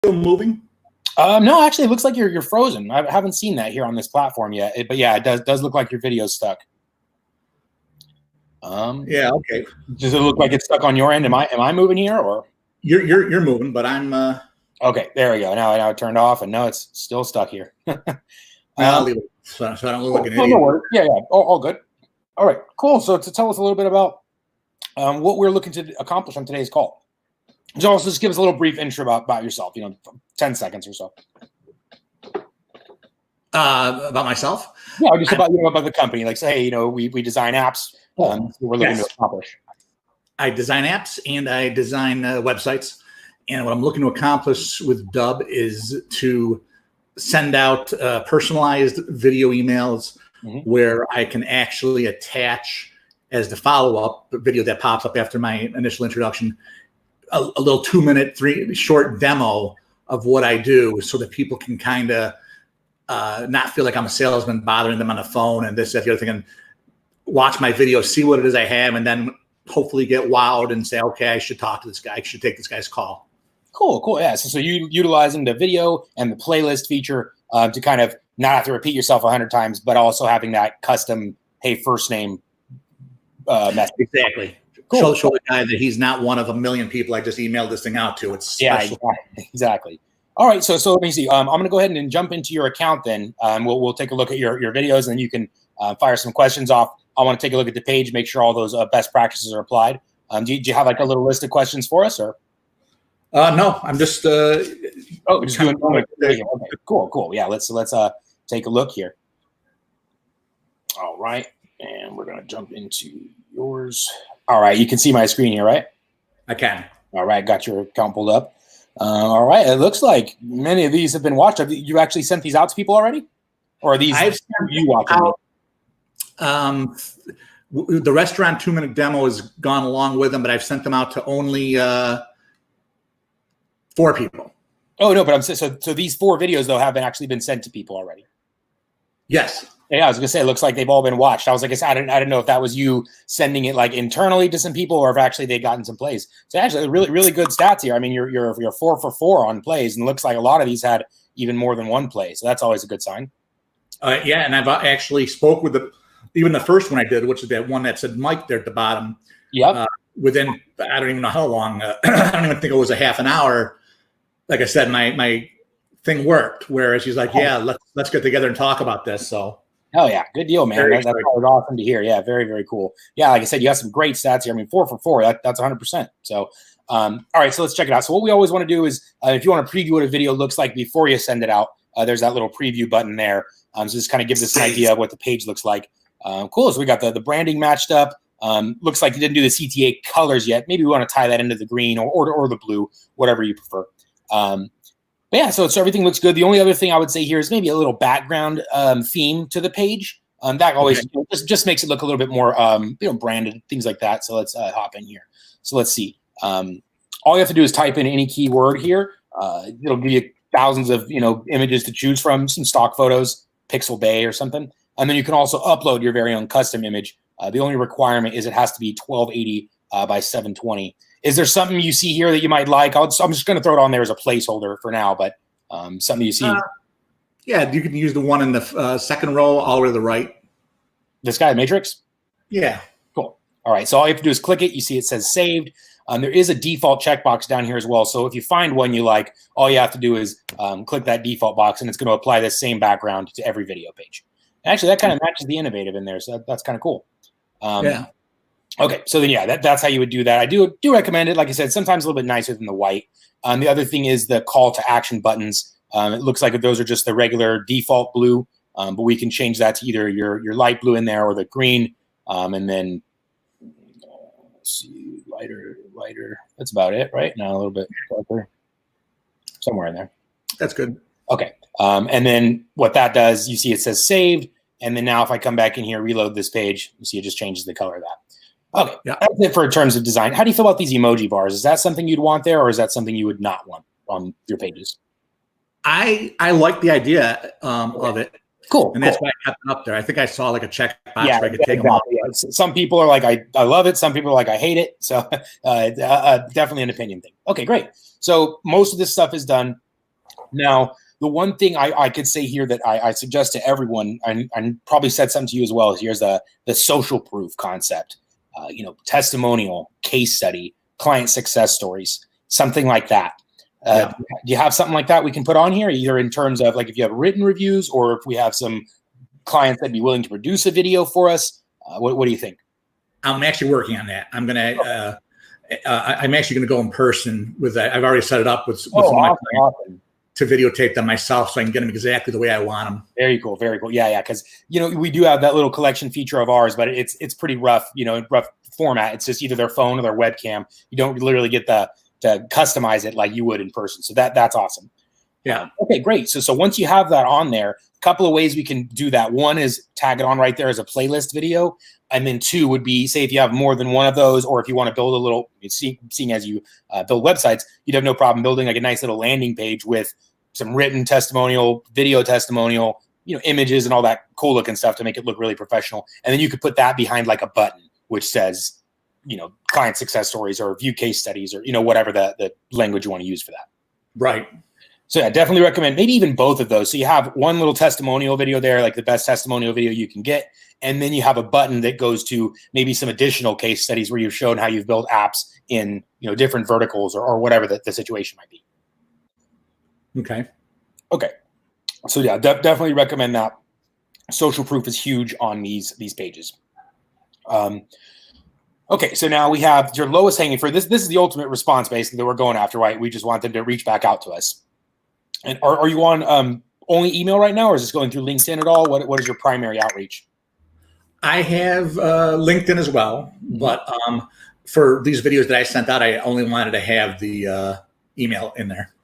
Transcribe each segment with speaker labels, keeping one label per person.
Speaker 1: still moving?
Speaker 2: No, actually, it looks like you're frozen. I haven't seen that here on this platform yet. But yeah, it does look like your video's stuck.
Speaker 1: Yeah. Okay.
Speaker 2: Does it look like it's stuck on your end? Am I moving here or?
Speaker 1: You're moving, but I'm.
Speaker 2: Okay, there we go. Now it turned off, and no, it's still stuck here.
Speaker 1: I'll leave it so I don't look like an idiot.
Speaker 2: No worries. Yeah. All good. All right, cool. So to tell us a little bit about what we're looking to accomplish on today's call. So also just give us a little brief intro about yourself, 10 seconds or so.
Speaker 1: About myself?
Speaker 2: Yeah, just about the company. Like say, we design apps. We're looking to accomplish.
Speaker 1: I design apps and I design websites. And what I'm looking to accomplish with Dubb is to send out personalized video emails where I can actually attach as the follow-up video that pops up after my initial introduction, a little 2-minute, short demo of what I do so that people can kind of not feel like I'm a salesman bothering them on the phone and this, that, the other thing, and watch my video, see what it is I have, and then hopefully get wowed and say, okay, I should talk to this guy. I should take this guy's call. Cool.
Speaker 2: Yeah. So you utilizing the video and the playlist feature to kind of not have to repeat yourself 100 times, but also having that custom, hey, first name message.
Speaker 1: Exactly. Cool. Show the guy that he's not one of a million people I just emailed this thing out to. It's special.
Speaker 2: Yeah, exactly. All right. So let me see. I'm going to go ahead and jump into your account then. We'll take a look at your videos and then you can fire some questions off. I want to take a look at the page, make sure all those best practices are applied. Do you have like a little list of questions for us or?
Speaker 1: No, I'm just.
Speaker 2: Just doing. Okay, cool. Yeah, let's take a look here. All right, and we're gonna jump into yours. All right, you can see my screen here, right?
Speaker 1: I can.
Speaker 2: All right, got your account pulled up. All right, it looks like many of these have been watched. Have you actually sent these out to people already, or are these you watching?
Speaker 1: The restaurant 2-minute demo has gone along with them, but I've sent them out to only 4 people.
Speaker 2: Oh no, but I'm so these 4 videos though have actually been sent to people already.
Speaker 1: Yes.
Speaker 2: Yeah, I was gonna say it looks like they've all been watched. I was like, I didn't know if that was you sending it like internally to some people or if actually they gotten some plays. So actually, really good stats here. I mean, you're 4 for 4 on plays, and it looks like a lot of these had even more than 1 play. So that's always a good sign.
Speaker 1: Yeah, and I've actually spoke with even the first one I did, which is that one that said Mike there at the bottom.
Speaker 2: Yeah.
Speaker 1: Within I don't even know how long. I don't even think it was a half an hour. Like I said, my thing worked. Whereas she's like, yeah, let's get together and talk about this. So.
Speaker 2: Oh yeah, good deal, man. That's awesome to hear. Yeah, very, very cool. Yeah, like I said, you got some great stats here. I mean, 4 for 4, that's 100%. So, all right, so let's check it out. So what we always want to do is, if you want to preview what a video looks like before you send it out, there's that little preview button there. So just kind of gives us an idea of what the page looks like. Cool. So we got the branding matched up. Looks like you didn't do the CTA colors yet. Maybe we want to tie that into the green or the blue, whatever you prefer. But yeah, so everything looks good. The only other thing I would say here is maybe a little background theme to the page. That always just makes it look a little bit more branded, things like that. So let's hop in here. So let's see. All you have to do is type in any keyword here. It'll give you thousands of images to choose from, some stock photos, Pixel Bay or something. And then you can also upload your very own custom image. The only requirement is it has to be 1280 by 720. Is there something you see here that you might like? I'm just going to throw it on there as a placeholder for now, but something you see.
Speaker 1: Yeah, you can use the one in the second row all the way to the right.
Speaker 2: This guy, Matrix?
Speaker 1: Yeah.
Speaker 2: Cool. All right, so all you have to do is click it. You see it says saved. There is a default checkbox down here as well. So if you find one you like, all you have to do is click that default box, and it's going to apply the same background to every video page. Actually, that kind of matches the innovative in there, so that's kind of cool.
Speaker 1: Yeah.
Speaker 2: Okay, so then that's how you would do that. I do recommend it. Like I said, sometimes a little bit nicer than the white. The other thing is the call to action buttons. It looks like those are just the regular default blue, but we can change that to either your light blue in there or the green, and then let's see, lighter. That's about it, right? Now a little bit darker, somewhere in there.
Speaker 1: That's good.
Speaker 2: Okay, and then what that does, you see it says saved, and then now if I come back in here, reload this page, you see it just changes the color of that. Okay, yeah. That's it for terms of design. How do you feel about these emoji bars? Is that something you'd want there, or is that something you would not want on your pages?
Speaker 1: I like the idea of it.
Speaker 2: Cool.
Speaker 1: And that's why I kept it up there. I think I saw like a check box where I could take them off.
Speaker 2: Yeah. Some people are like, I love it. Some people are like, I hate it. So definitely an opinion thing. Okay, great. So most of this stuff is done. Now, the one thing I could say here that I suggest to everyone, and probably said something to you as well, is here's the social proof concept. Testimonial, case study, client success stories, something like that. Do you have something like that we can put on here, either in terms of like if you have written reviews or if we have some clients that'd be willing to produce a video for us? What do you think?
Speaker 1: I'm actually working on that. I'm actually gonna go in person with that. I've already set it up with
Speaker 2: awesome.
Speaker 1: To videotape them myself so I can get them exactly the way I want them.
Speaker 2: Very cool. Very cool. Yeah. Because, we do have that little collection feature of ours, but it's pretty rough, rough format. It's just either their phone or their webcam. You don't literally get to customize it like you would in person. So that's awesome.
Speaker 1: Yeah.
Speaker 2: Okay, great. So once you have that on there, a couple of ways we can do that. One is tag it on right there as a playlist video. And then two would be, say, if you have more than one of those, or if you want to build a little, seeing as you build websites, you'd have no problem building like a nice little landing page with some written testimonial, video testimonial, images and all that cool looking stuff to make it look really professional. And then you could put that behind like a button, which says, client success stories or view case studies or, whatever the language you want to use for that.
Speaker 1: Right.
Speaker 2: So yeah, definitely recommend maybe even both of those. So you have one little testimonial video there, like the best testimonial video you can get. And then you have a button that goes to maybe some additional case studies where you've shown how you've built apps in, different verticals or whatever the situation might be. Okay. So yeah, definitely recommend that. Social proof is huge on these pages. Okay, so now we have your lowest hanging fruit. This is the ultimate response basically that we're going after, right? We just want them to reach back out to us. And are you on only email right now, or is this going through LinkedIn at all? What is your primary outreach?
Speaker 1: I have LinkedIn as well, but for these videos that I sent out, I only wanted to have the email in there.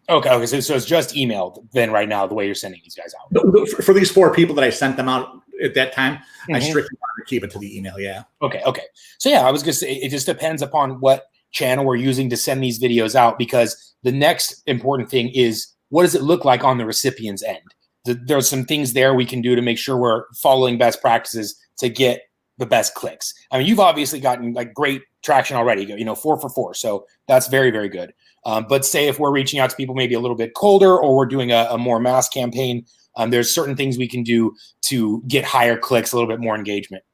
Speaker 2: Okay. So it's just emailed then right now, the way you're sending these guys out.
Speaker 1: For these 4 people that I sent them out at that time, I strictly wanted to keep it to the email. Yeah.
Speaker 2: Okay. So yeah, I was going to say, it just depends upon what channel we're using to send these videos out, because the next important thing is, what does it look like on the recipient's end? There's some things there we can do to make sure we're following best practices to get the best clicks. I mean, you've obviously gotten like great traction already, 4 for 4. So that's very, very good. But say if we're reaching out to people maybe a little bit colder, or we're doing a more mass campaign, there's certain things we can do to get higher clicks, a little bit more engagement.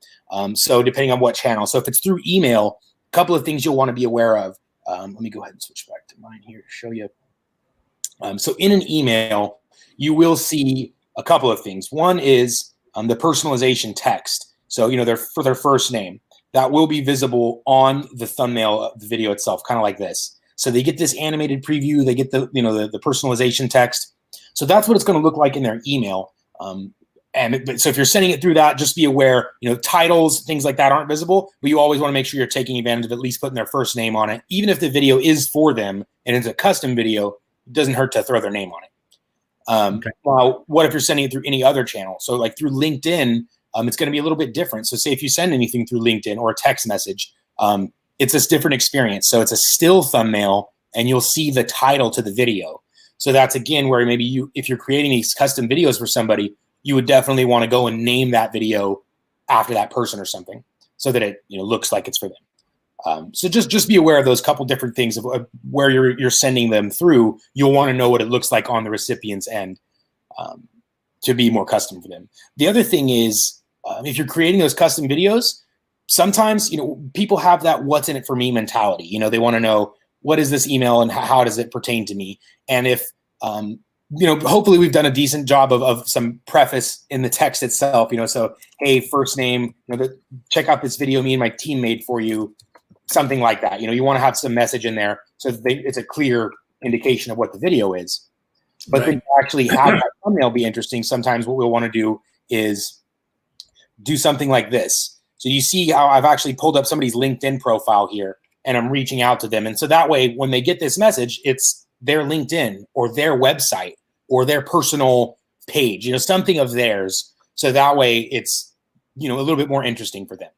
Speaker 2: So depending on what channel. So if it's through email, a couple of things you'll want to be aware of. Let me go ahead and switch back to mine here to show you. So in an email, you will see a couple of things. One is the personalization text. So, for their first name, that will be visible on the thumbnail of the video itself, kind of like this. So they get this animated preview, they get the personalization text. So that's what it's going to look like in their email. So if you're sending it through that, just be aware, titles, things like that aren't visible, but you always want to make sure you're taking advantage of at least putting their first name on it. Even if the video is for them and it's a custom video, it doesn't hurt to throw their name on it. Now, what if you're sending it through any other channel? So like through LinkedIn, it's going to be a little bit different. So say if you send anything through LinkedIn or a text message, it's a different experience. So it's a still thumbnail and you'll see the title to the video. So that's again where maybe if you're creating these custom videos for somebody, you would definitely want to go and name that video after that person or something so that it looks like it's for them. So just be aware of those couple different things of where you're sending them through. You'll want to know what it looks like on the recipient's end to be more custom for them. The other thing is if you're creating those custom videos, sometimes people have that "what's in it for me" mentality. They want to know, what is this email and how does it pertain to me? And if hopefully we've done a decent job of some preface in the text itself. So hey, first name, check out this video me and my team made for you. Something like that. You want to have some message in there so that it's a clear indication of what the video is. But then to actually have that thumbnail be interesting, sometimes what we'll want to do is do something like this. So you see how I've actually pulled up somebody's LinkedIn profile here and I'm reaching out to them. And so that way, when they get this message, it's their LinkedIn or their website or their personal page, something of theirs. So that way it's, a little bit more interesting for them.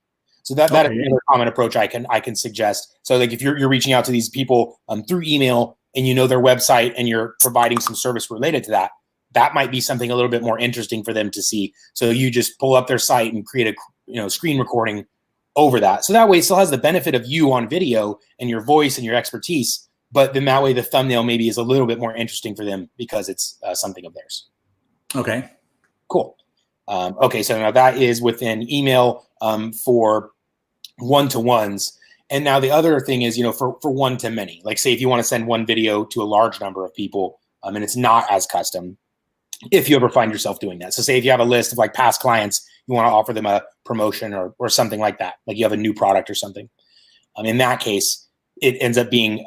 Speaker 2: So that is another common approach I can suggest. So like if you're reaching out to these people through email and their website and you're providing some service related to that, that might be something a little bit more interesting for them to see. So you just pull up their site and create a screen recording over that. So that way it still has the benefit of you on video and your voice and your expertise, but then that way the thumbnail maybe is a little bit more interesting for them because it's something of theirs.
Speaker 1: Okay.
Speaker 2: Cool. Okay, so now that is within email for one-to-ones. And now the other thing is, for one-to-many. Like, say if you want to send one video to a large number of people, and it's not as custom, if you ever find yourself doing that. So say if you have a list of like past clients, you want to offer them a promotion or something like that, like you have a new product or something. In that case, it ends up being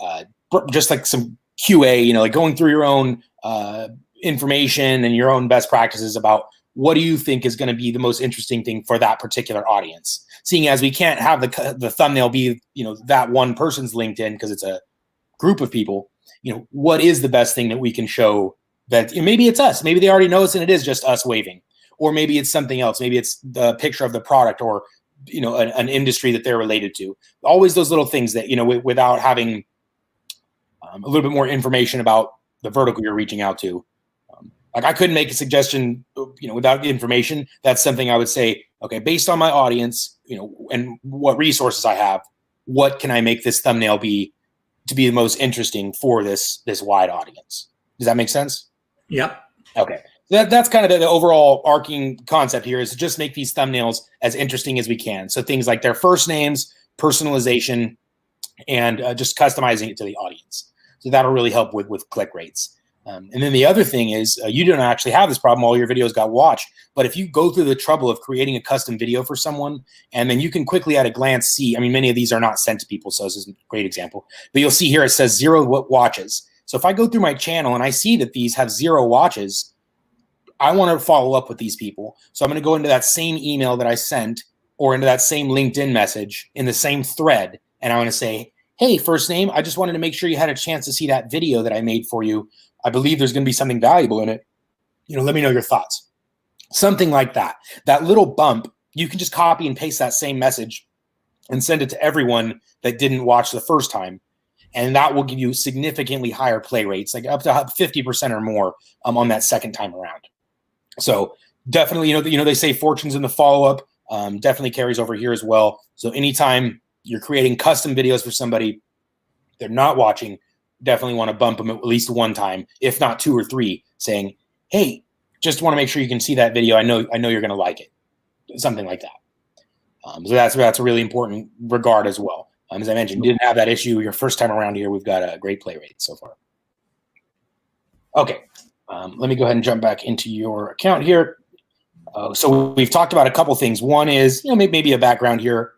Speaker 2: just like some QA, like going through your own information and your own best practices about what do you think is going to be the most interesting thing for that particular audience. Seeing as we can't have the thumbnail be, that one person's LinkedIn because it's a group of people, what is the best thing that we can show that maybe it's us, maybe they already know us and it is just us waving, or maybe it's something else. Maybe it's the picture of the product or, an industry that they're related to. Always those little things that, without having a little bit more information about the vertical you're reaching out to. Like I couldn't make a suggestion, without the information. That's something I would say, okay, based on my audience, and what resources I have, what can I make this thumbnail be to be the most interesting for this wide audience? Does that make sense?
Speaker 1: Yep.
Speaker 2: Okay. That's kind of the overall arcing concept here, is to just make these thumbnails as interesting as we can. So things like their first names, personalization, and just customizing it to the audience. So that'll really help with click rates. And then the other thing is you don't actually have this problem. All your videos got watched. But if you go through the trouble of creating a custom video for someone, and then you can quickly at a glance see, many of these are not sent to people, so this is a great example. But you'll see here it says 0 watches. So if I go through my channel and I see that these have 0 watches, I want to follow up with these people. So I'm going to go into that same email that I sent or into that same LinkedIn message in the same thread. And I want to say, hey, first name, I just wanted to make sure you had a chance to see that video that I made for you. I believe there's going to be something valuable in it. Let me know your thoughts. Something like that. That little bump, you can just copy and paste that same message and send it to everyone that didn't watch the first time. And that will give you significantly higher play rates, like up to 50% or more on that second time around. So definitely, they say fortunes in the follow-up, definitely carries over here as well. So anytime you're creating custom videos for somebody, they're not watching, definitely want to bump them at least one time, if not 2 or 3, saying, hey, just want to make sure you can see that video. I know you're going to like it. Something like that. So that's a really important regard as well. As I mentioned, you didn't have that issue your first time around here. We've got a great play rate so far. Okay. Let me go ahead and jump back into your account here. So we've talked about a couple things. One is, maybe a background here.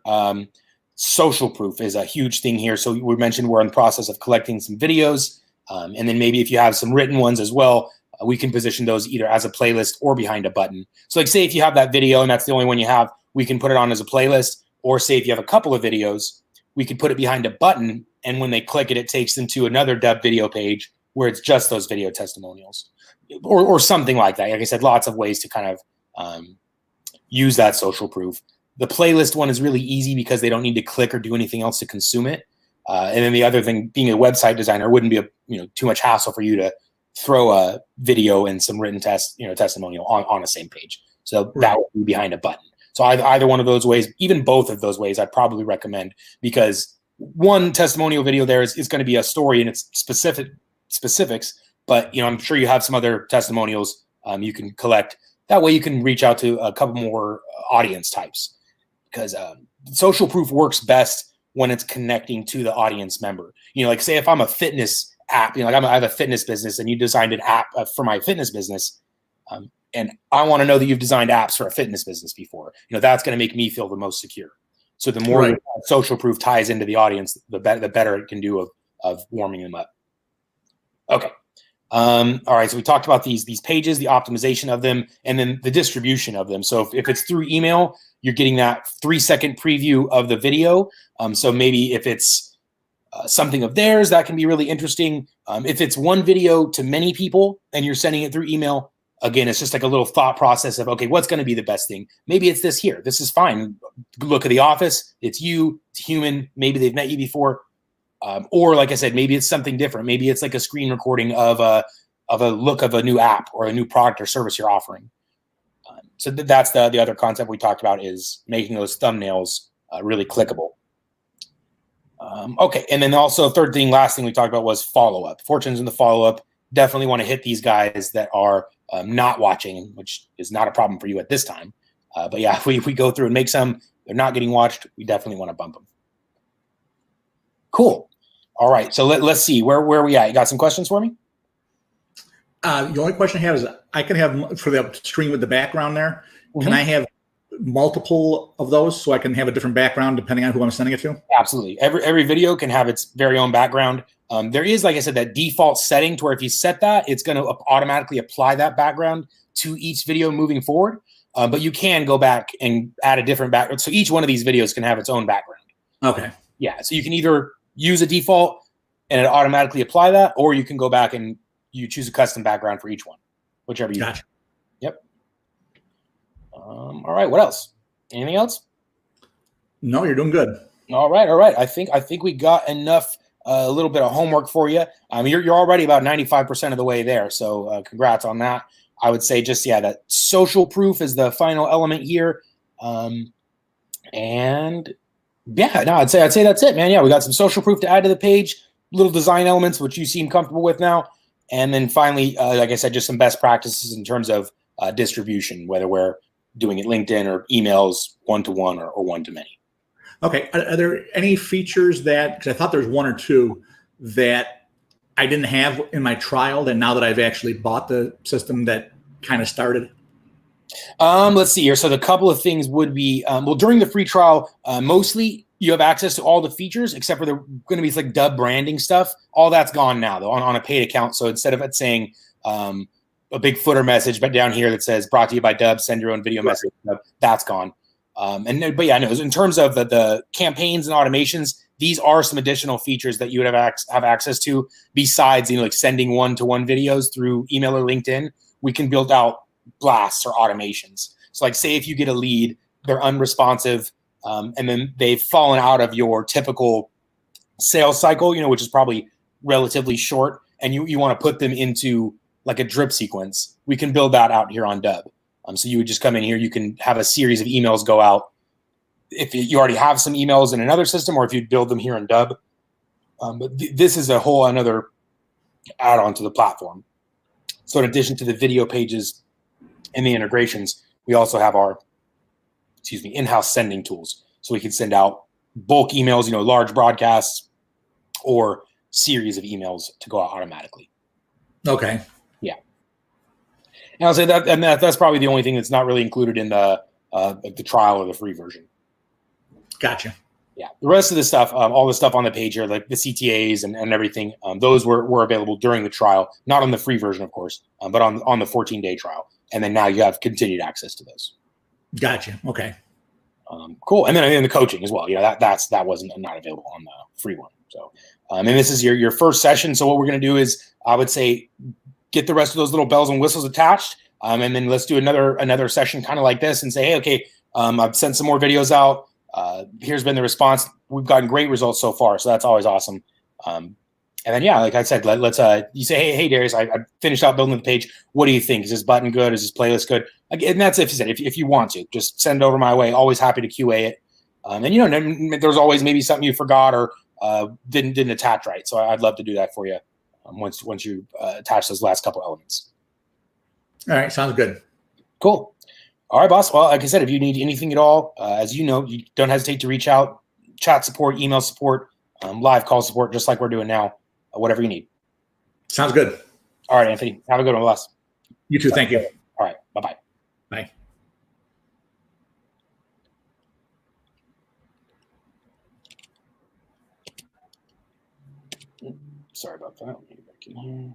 Speaker 2: Social proof is a huge thing here. So we mentioned we're in the process of collecting some videos. And then maybe if you have some written ones as well, we can position those either as a playlist or behind a button. So like say if you have that video and that's the only one you have, we can put it on as a playlist. Or say if you have a couple of videos, we can put it behind a button. And when they click it, it takes them to another Dubb video page where it's just those video testimonials. Or something like that. Like I said, lots of ways to kind of use that social proof. The playlist one is really easy because they don't need to click or do anything else to consume it. And then the other thing, being a website designer, wouldn't be too much hassle for you to throw a video and some written testimonial on the same page. So that would be behind a button. So either one of those ways, even both of those ways, I'd probably recommend, because one testimonial video there is going to be a story and its specifics. But I'm sure you have some other testimonials you can collect. That way you can reach out to a couple more audience types, because social proof works best when it's connecting to the audience member. Like say if I'm a fitness app, like I have a fitness business and you designed an app for my fitness business, and I want to know that you've designed apps for a fitness business before. That's going to make me feel the most secure. So the more social proof ties into the audience, the better it can do of warming them up. Okay. All right, so we talked about these pages, the optimization of them, and then the distribution of them. So if it's through email, you're getting that 3-second preview of the video. So maybe if it's something of theirs, that can be really interesting. If it's one video to many people and you're sending it through email, again, it's just like a little thought process of, okay, what's going to be the best thing? Maybe it's this here. This is fine. Look at the office. It's you. It's human. Maybe they've met you before. Or like I said, maybe it's something different. Maybe it's like a screen recording of a look of a new app or a new product or service you're offering. So that's the other concept we talked about, is making those thumbnails really clickable. Okay, and then also third thing, last thing we talked about was follow-up. Fortunes in the follow-up. Definitely want to hit these guys that are not watching, which is not a problem for you at this time. But yeah, if we go through and make some, they're not getting watched, we definitely want to bump them. Cool. All right, so let's see. Where are we at? You got some questions for me?
Speaker 1: The only question I have is I can have, for the stream with the background there, can I have multiple of those so I can have a different background depending on who I'm sending it to?
Speaker 2: Absolutely. Every video can have its very own background. There is, like I said, that default setting to where if you set that, it's going to automatically apply that background to each video moving forward. But you can go back and add a different background. So each one of these videos can have its own background.
Speaker 1: Okay.
Speaker 2: Yeah. So you can either use a default and it automatically apply that, or you can go back and you choose a custom background for each one, whichever you
Speaker 1: Gotcha.
Speaker 2: Yep. All right. What else? Anything else?
Speaker 1: No, you're doing good.
Speaker 2: All right. I think we got enough, a little bit of homework for you. You're already about 95% of the way there. So congrats on that. I would say just, yeah, that social proof is the final element here. And yeah, no, I'd say that's it, man. Yeah, we got some social proof to add to the page, little design elements, which you seem comfortable with now. And then finally, like I said, just some best practices in terms of distribution, whether we're doing it LinkedIn or emails, one-to-one or one-to-many.
Speaker 1: Okay. Are there any features that, because I thought there's one or two that I didn't have in my trial that now that I've actually bought the system that kind of started?
Speaker 2: Let's see here. So the couple of things would be, well, during the free trial, mostly you have access to all the features except for the going to be like Dubb branding stuff. All that's gone now though on a paid account. So instead of it saying a big footer message, but down here that says brought to you by Dubb, send your own video message, that's gone. But yeah, no, in terms of the campaigns and automations, these are some additional features that you would have access to besides, like sending one-to-one videos through email or LinkedIn. We can build out blasts or automations. So like say if you get a lead, they're unresponsive, and then they've fallen out of your typical sales cycle, which is probably relatively short, and you want to put them into like a drip sequence, we can build that out here on Dubb. So you would just come in here, you can have a series of emails go out. If you already have some emails in another system, or if you build them here in Dubb. But this is a whole another add-on to the platform. So in addition to the video pages and the integrations, we also have our, in-house sending tools. So we can send out bulk emails, large broadcasts, or series of emails to go out automatically.
Speaker 1: Okay.
Speaker 2: Yeah. And I'll say that, and that's probably the only thing that's not really included in the trial or the free version.
Speaker 1: Gotcha.
Speaker 2: Yeah. The rest of the stuff, all the stuff on the page here, like the CTAs and everything, those were available during the trial, not on the free version, of course, but on the 14-day trial. And then now you have continued access to those.
Speaker 1: Gotcha. Okay.
Speaker 2: Cool. And then in the coaching as well. That wasn't not available on the free one. So, and this is your first session. So what we're going to do is, I would say, get the rest of those little bells and whistles attached, and then let's do another session kind of like this and say, hey, okay, I've sent some more videos out. Here's been the response. We've gotten great results so far, so that's always awesome. And then, yeah, like I said, let's you say, hey, Darius, I finished out building the page. What do you think? Is this button good? Is this playlist good? And that's if you said, if you want to, just send it over my way. Always happy to QA it. And there's always maybe something you forgot or didn't attach right. So I'd love to do that for you once you attach those last couple elements.
Speaker 1: All right, sounds good.
Speaker 2: Cool. All right, boss. Well, like I said, if you need anything at all, as you know, you don't hesitate to reach out. Chat support, email support, live call support, just like we're doing now. Whatever you need.
Speaker 1: Sounds good.
Speaker 2: All right, Anthony. Have a good one, boss.
Speaker 1: You too. Thank you.
Speaker 2: All right. Bye-bye.
Speaker 1: Bye.
Speaker 2: Sorry about that. Let me get back in here.